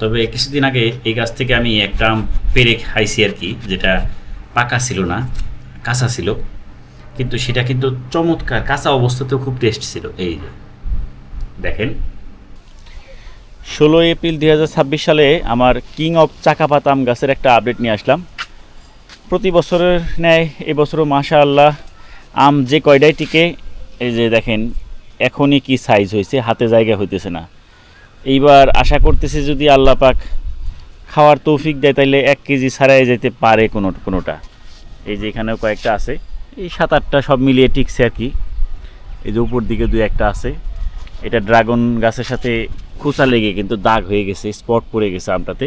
তবে কিছুদিন আগে এই গাছ থেকে আমি একটা আম পেড়ে খাইছি আর কি, যেটা পাকা ছিল না, কাঁচা ছিল, কিন্তু সেটা কিন্তু চমৎকার, কাঁচা অবস্থাতেও খুব টেস্ট ছিল। এই যে দেখেন, 16 এপ্রিল 2026 সালে আমার কিং অফ চাকাপাত আম গাছের একটা আপডেট নিয়ে আসলাম। প্রতি বছরের ন্যায় এবছরও মাশাআল্লাহ আম যে কয়টাই টিকে, এই যে দেখেন এখনই কি সাইজ হয়েছে, হাতে জায়গা হইতেছে না। এইবার আশা করতেছি যদি আল্লাহ পাক খাওয়ার তৌফিক দেয় তাইলে 1 কেজি ছাড়াই যেতে পারে কোনোটা। এই যে এখানেও কয়েকটা আছে, এই 7-8টা সব মিলিয়ে টিকছে আর কি। এই যে উপর দিকে 2-1টা আছে। এটা ড্রাগন গাছের সাথে খোঁচা লেগে কিন্তু দাগ হয়ে গেছে, স্পট পড়ে গেছে আমটাতে।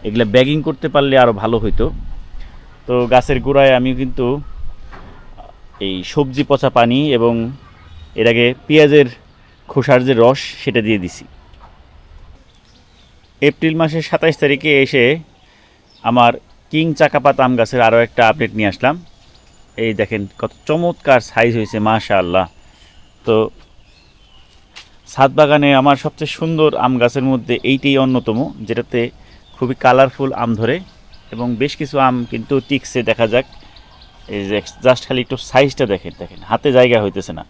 এগুলো ব্যাগিং করতে পারলে আরও ভালো হইতো। তো গাছের গোড়ায় আমি কিন্তু এই সবজি পচা পানি এবং এর আগে পেঁয়াজের খোসার যে রস সেটা দিয়ে দিছি। এপ্রিল মাসের 27 তারিখে এসে আমার কিং চাকাপাত আম গাছের আরও একটা আপডেট নিয়ে আসলাম। এই দেখেন কত চমৎকার সাইজ হয়েছে মাশাআল্লাহ। তো ছাদ বাগানে আমার সবচেয়ে সুন্দর আম গাছের মধ্যে এইটাই অন্যতম, যেটাতে খুবই কালারফুল আম ধরে এবং বেশ কিছু আম কিন্তু টিকছে। দেখা যাক, এই যে জাস্ট খালি একটু সাইজটা দেখেন, হাতে জায়গা হইতেছে না,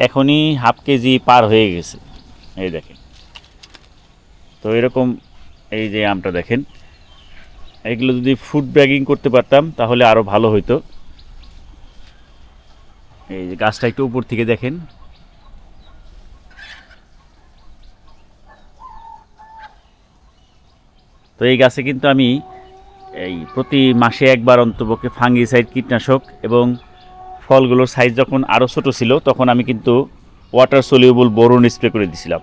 এখনই হাফ কেজি পার হয়ে গেছে। এই দেখেন, তো এরকম এই যে আমটা দেখেন, এগুলো যদি ফুড ব্যাগিং করতে পারতাম তাহলে আরও ভালো হইতো। এই যে গাছটা একটু উপর থেকে দেখেন, তো এই গাছে কিন্তু আমি এই প্রতি মাসে একবার অন্তপক্ষে ফাঙ্গিসাইড কীটনাশক এবং ফলগুলোর সাইজ যখন আরও ছোটো ছিল তখন আমি কিন্তু ওয়াটার সলিউবল বোরন স্প্রে করে দিয়েছিলাম।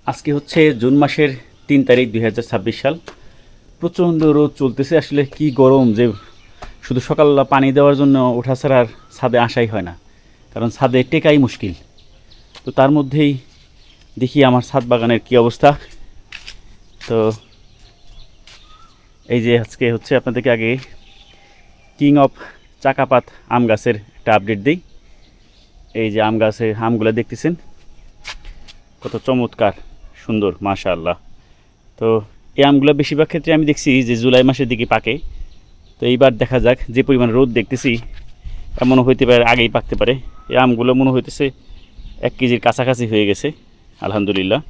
আজকে হচ্ছে জুন মাসের 3 তারিখ 2026 সাল। প্রচণ্ড রোদ চলতেছে, আসলে কি গরম যে শুধু সকালবেলা পানি দেওয়ার জন্য ওঠা ছাড়া আর ছাদে আসাই হয় না, কারণ ছাদে টেকাই মুশকিল। তো তার মধ্যেই দেখি আমার ছাদ বাগানের কী অবস্থা। তো এই যে আজকে হচ্ছে আপনাদেরকে আগে কিং অফ চাকাপাত আম গাছের একটা আপডেট দিই। এই যে আম গাছের আমগুলো দেখতেছেন কত চমৎকার সুন্দর মাশাআল্লাহ। তো এই আমগুলো বেশিরভাগ ক্ষেত্রে আমি দেখছি যে জুলাই মাসের দিকে পাকে। তো এইবার দেখা যাক, যে পরিমাণ রোদ দেখতেছি এমনও হইতে পারে আগেই পাকতে পারে। এই আমগুলো মনে হইতেছে 1 কেজির কাছাকাছি হয়ে গেছে আলহামদুলিল্লাহ।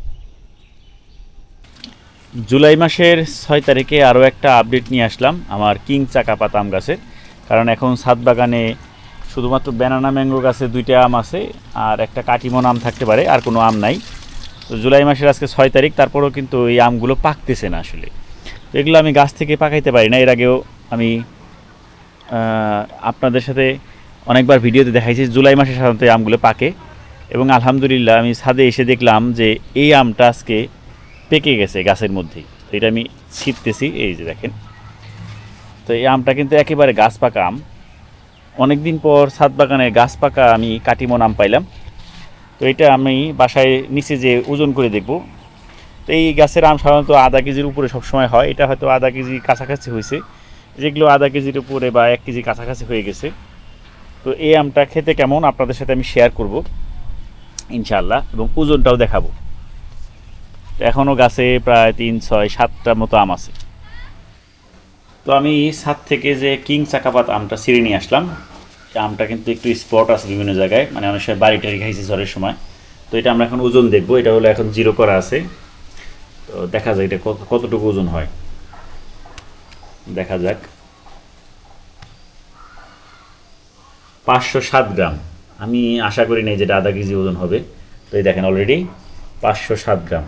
জুলাই মাসের 6 তারিখে আরও একটা আপডেট নিয়ে আসলাম আমার কিং চাকাপাত আম গাছের, কারণ এখন ছাদ বাগানে শুধুমাত্র ব্যানানা ম্যাঙ্গো গাছে 2টা আম আছে আর একটা কাটিমন আম থাকতে পারে, আর কোনো আম নাই। তো জুলাই মাসের আজকে 6 তারিখ, তারপরেও কিন্তু এই আমগুলো পাকতেছে না আসলে। তো এগুলো আমি গাছ থেকে পাকাইতে পারি না। এর আগেও আমি আপনাদের সাথে অনেকবার ভিডিওতে দেখাইছি জুলাই মাসে সাধারণত এই আমগুলো পাকে, এবং আলহামদুলিল্লাহ আমি ছাদে এসে দেখলাম যে এই আমটা আজকে পেকে গেছে গাছের মধ্যেই। তো এটা আমি ছিটতেছি, এই যে দেখেন। তো এই আমটা কিন্তু একেবারে গাছ পাকা আম। অনেক দিন পর ছাদ বাগানে গাছ পাকা আমি কাটিমন আম পাইলাম। তো এটা আমি বাসায় নিচে যে ওজন করে দেখব। তো এই গাছের আম সাধারণত আধা কেজির উপরে সবসময় হয়, এটা হয়তো আধা কেজি কাছাকাছি হয়েছে, যেগুলো আধা কেজির উপরে বা 1 কেজি কাছাকাছি হয়ে গেছে। তো এই আমটা খেতে কেমন আপনাদের সাথে আমি শেয়ার করব ইনশাআল্লাহ, এবং ওজনটাও দেখাবো। এখনও গাছে প্রায় 3, 6, 7টার মতো আম আছে। তো আমি ছাদ থেকে যে কিং চাকাপাত আমটা ছিঁড়ে নিয়ে আসলাম। আমটা কিন্তু একটু স্পট আছে বিভিন্ন জায়গায়, মানে অনেক সময় বাড়ি টাড়ি খাইছি ঝড়ের সময়। তো এটা আমরা এখন ওজন দেখবো। এটা হলো এখন 0 করা আছে। তো দেখা যাক এটা কতটুকু ওজন হয়, দেখা যাক। 507 গ্রাম। আমি আশা করি নাই যেটা আধা কেজি ওজন হবে। তো এই দেখেন অলরেডি 507 গ্রাম,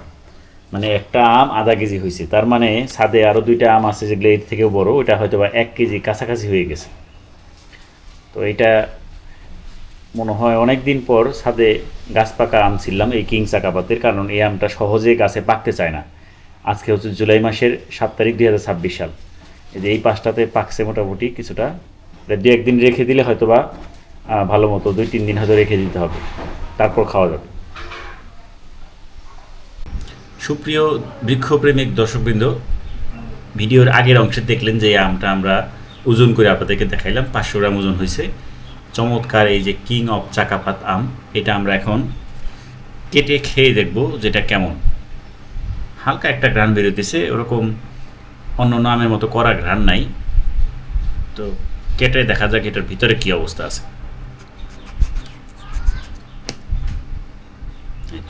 মানে একটা আম আধা কেজি হয়েছে। তার মানে ছাদে আরও 2টা আম আছে যেগুলো এর থেকেও বড়, ওটা হয়তো বা 1 কেজি কাছাকাছি হয়ে গেছে। তো এটা মনে হয় অনেক দিন পর ছাদে গাছ পাকা আম ছিলাম এই কিং চাকাপাতের, কারণ এই আমটা সহজে গাছে পাকতে চায় না। আজকে হচ্ছে জুলাই মাসের 7 তারিখ 2026 সাল। এই যে এই 5টাতে পাকছে মোটামুটি কিছুটা। 2-1 দিন রেখে দিলে হয়তো বা ভালো মতো 2-3 দিন হয়তো রেখে দিতে হবে, তারপর খাওয়া যাবে। সুপ্রিয় বৃক্ষপ্রেমিক দর্শকবৃন্দ, ভিডিওর আগের অংশে দেখলেন যে আমটা আমরা ওজন করে আপনাদেরকে দেখাইলাম, 500 গ্রাম ওজন হয়েছে। চমৎকার এই যে কিং অফ চাকাপাত আম, এটা আমরা এখন কেটে খেয়ে দেখব যেটা কেমন। হালকা একটা ঘ্রাণ বেরোতেছে, ওরকম অন্য আমের মতো কড়া ঘ্রাণ নাই। তো কেটে দেখা যাক এটার ভিতরে কী অবস্থা আছে।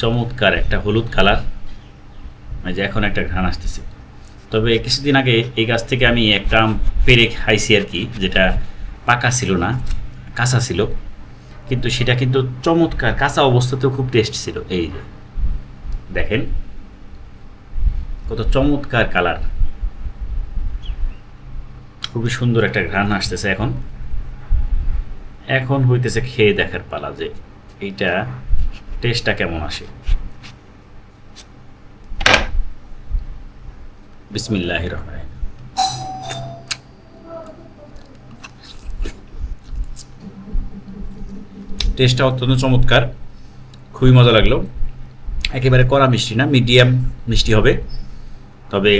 চমৎকার একটা হলুদ কালার, এই যে এখন একটা ঘ্রাণ আসতেছে। তবে কিছুদিন আগে এই গাছ থেকে আমি একটা আম পেরে খাইছি আর কি, যেটা পাকা ছিল না, কাঁচা ছিল, কিন্তু সেটা কিন্তু চমৎকার, কাঁচা অবস্থাতেও খুব টেস্ট ছিল। এই যে দেখেন কত চমৎকার কালার, খুবই সুন্দর একটা ঘ্রাণ আসতেছে। এখন এখন হইতেছে খেয়ে দেখার পালা যে এইটা টেস্টটা কেমন আসে। বিসমিল্লাহির রহমানির রহিম। টেস্টটা অত্যন্ত চমৎকার, খুবই মজা লাগলো। একেবারে কড়া মিষ্টি না, মিডিয়াম মিষ্টি হবে, তবে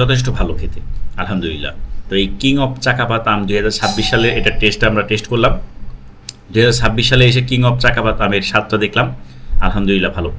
যথেষ্ট ভালো খেতে, আলহামদুলিল্লাহ। তো এই কিং অফ চাকাপাত আম 2026 সালে এটার টেস্টটা আমরা টেস্ট করলাম। 2026 সালে এসে কিং অফ চাকাপাত আমের স্বাদটা দেখলাম, আলহামদুলিল্লাহ ভালো।